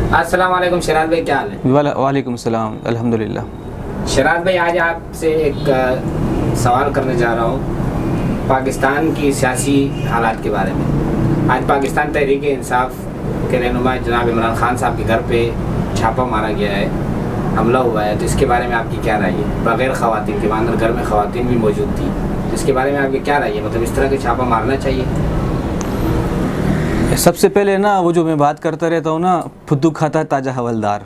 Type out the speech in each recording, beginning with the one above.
अस्सलाम वालेकुम शराद भाई, क्या हाल है? वालेकुम सलाम, अल्हम्दुलिल्लाह। शराद भाई, आज आपसे एक सवाल करने जा रहा हूँ पाकिस्तान की सियासी हालात के बारे में। आज पाकिस्तान तहरीक इंसाफ के रहनुमा जनाब इमरान खान साहब के घर पे छापा मारा गया है, हमला हुआ है, तो इसके बारे में आपकी क्या राय है? बग़ैर ख़वातीन के, अंदर घर में ख़वातीन भी मौजूद थी, इसके बारे में आपकी क्या राय है? मतलब इस तरह के छापा मारना चाहिए? सबसे पहले ना वो जो मैं बात करता रहता हूँ ना, फुद्दू खाता ताजा हवलदार।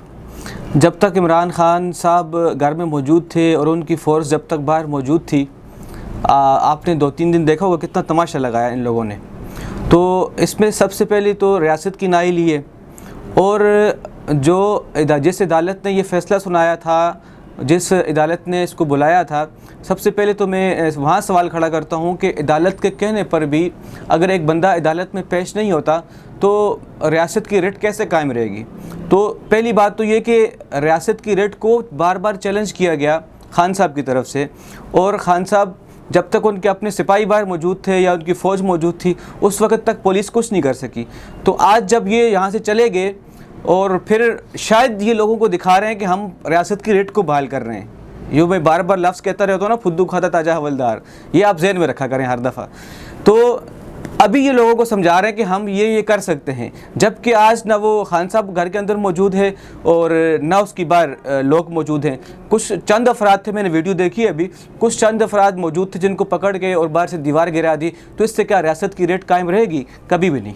जब तक इमरान खान साहब घर में मौजूद थे और उनकी फ़ोर्स जब तक बाहर मौजूद थी, आपने 2-3 दिन देखा होगा कितना तमाशा लगाया इन लोगों ने। तो इसमें सबसे पहले तो रियासत की नाई ली है, और जिस अदालत ने ये फ़ैसला सुनाया था, जिस अदालत ने इसको बुलाया था, सबसे पहले तो मैं वहाँ सवाल खड़ा करता हूँ कि अदालत के कहने पर भी अगर एक बंदा अदालत में पेश नहीं होता तो रियासत की रिट कैसे कायम रहेगी? तो पहली बात तो ये कि रियासत की रिट को बार बार चैलेंज किया गया खान साहब की तरफ से, और खान साहब जब तक उनके अपने सिपाही बाहर मौजूद थे या उनकी फ़ौज मौजूद थी, उस वक़्त तक पुलिस कुछ नहीं कर सकी। तो आज जब ये यहाँ से चले गए और फिर शायद ये लोगों को दिखा रहे हैं कि हम रियासत की रेट को बहाल कर रहे हैं। यूँ मैं बार बार लफ्ज़ कहता रहता हूँ ना, फुद्दू खाता ताजा हवलदार, ये आप जहन में रखा करें हर दफ़ा। तो अभी ये लोगों को समझा रहे हैं कि हम ये कर सकते हैं, जबकि आज ना वो खान साहब घर के अंदर मौजूद है और ना उसकी बाहर लोग मौजूद हैं। कुछ चंद अफराद थे, मैंने वीडियो देखी है अभी, कुछ चंद अफराद मौजूद थे जिनको पकड़ के और बाहर से दीवार गिरा दी। तो इससे क्या रियासत की रेट कायम रहेगी? कभी भी नहीं।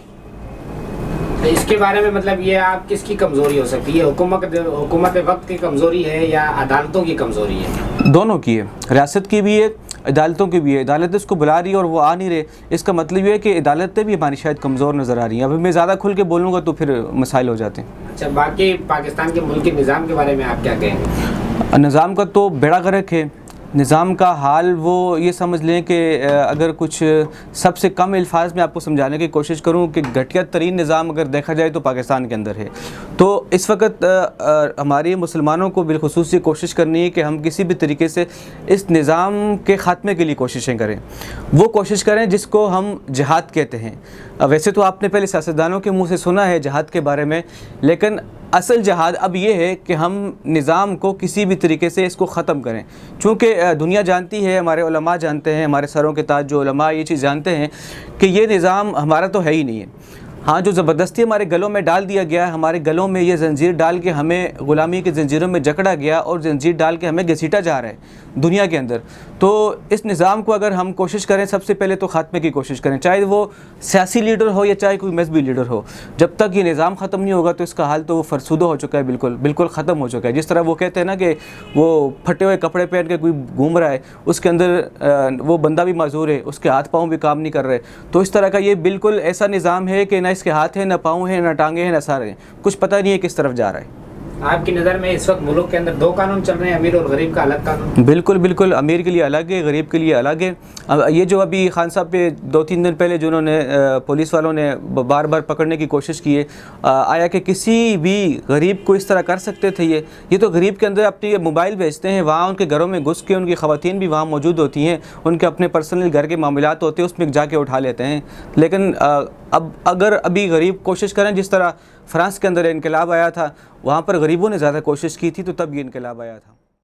तो इसके बारे में मतलब ये आप किसकी कमज़ोरी हो सकती है? हुकूमत वक्त की कमज़ोरी है या अदालतों की कमज़ोरी है? दोनों की है, रियासत की भी है, अदालतों की भी है। अदालत इसको बुला रही है और वो आ नहीं रहे, इसका मतलब ये है कि अदालतें भी हमारी शायद कमज़ोर नज़र आ रही हैं। अभी मैं ज़्यादा खुल के बोलूँगा तो फिर मसाइल हो जाते हैं। अच्छा, बाकी पाकिस्तान के मुल्की निज़ाम के बारे में आप क्या कहेंगे? निज़ाम का तो बेड़ा गर्क है। निज़ाम का हाल वो ये समझ लें कि अगर कुछ सबसे कम अल्फाज में आपको समझाने की कोशिश करूं कि घटिया तरीन निज़ाम अगर देखा जाए तो पाकिस्तान के अंदर है। तो इस वक्त हमारे मुसलमानों को बिलखुसूस ये कोशिश करनी है कि हम किसी भी तरीके से इस निज़ाम के ख़ात्मे के लिए कोशिशें करें। वो कोशिश करें जिसको हम जिहाद कहते हैं। वैसे तो आपने पहले सियासतदानों के मुँह से सुना है जिहाद के बारे में, लेकिन असल जिहाद अब ये है कि हम निज़ाम को किसी भी तरीके से इसको ख़त्म करें। चूँकि दुनिया जानती है, हमारे उलमा जानते हैं, हमारे सरों के ताज जो उलमा ये चीज़ जानते हैं कि ये निज़ाम हमारा तो है ही नहीं है। हाँ, जो ज़बरदस्ती हमारे गलों में डाल दिया गया है, हमारे गलों में ये जंजीर डाल के हमें ग़ुलामी की जंजीरों में जकड़ा गया और जंजीर डाल के हमें घसीटा जा रहा है दुनिया के अंदर। तो इस निज़ाम को अगर हम कोशिश करें, सबसे पहले तो ख़ात्मे की कोशिश करें, चाहे वो सियासी लीडर हो या चाहे कोई मजहबी लीडर हो। जब तक ये निज़ाम ख़त्म नहीं होगा तो इसका हाल तो वो फरसुदा हो चुका है, बिल्कुल ख़त्म हो चुका है। जिस तरह वो कहते हैं ना कि वो फटे हुए कपड़े पहन के कोई घूम रहा है, उसके अंदर वो बंदा भी माजूर है, उसके हाथ पाँव भी काम नहीं कर रहे। तो इस तरह का ये बिल्कुल ऐसा निज़ाम है कि ना इसके हाथ हैं, ना पाँव हैं, ना टांगे हैं, ना सारे हैं, कुछ पता नहीं है किस तरफ जा रहा है। आपकी नज़र में इस वक्त मुल्क के अंदर 2 कानून चल रहे हैं, अमीर और गरीब का अलग कानून? बिल्कुल, अमीर के लिए अलग है, गरीब के लिए अलग है। ये जो अभी खान साहब पे 2-3 दिन पहले जो उन्होंने पुलिस वालों ने बार बार पकड़ने की कोशिश की है, आया कि किसी भी गरीब को इस तरह कर सकते थे? ये तो गरीब के अंदर अपनी मोबाइल भेजते हैं, वहाँ उनके घरों में घुस के उनकी ख़वातीन भी वहाँ मौजूद होती हैं, उनके अपने पर्सनल घर के मामलात होते हैं, उसमें जाके उठा लेते हैं। लेकिन अब अगर अभी गरीब कोशिश करें, जिस तरह फ़्रांस के अंदर इनकलाब आया था, वहाँ पर गरीबों ने ज़्यादा कोशिश की थी, तो तब ये इनकलाब आया था।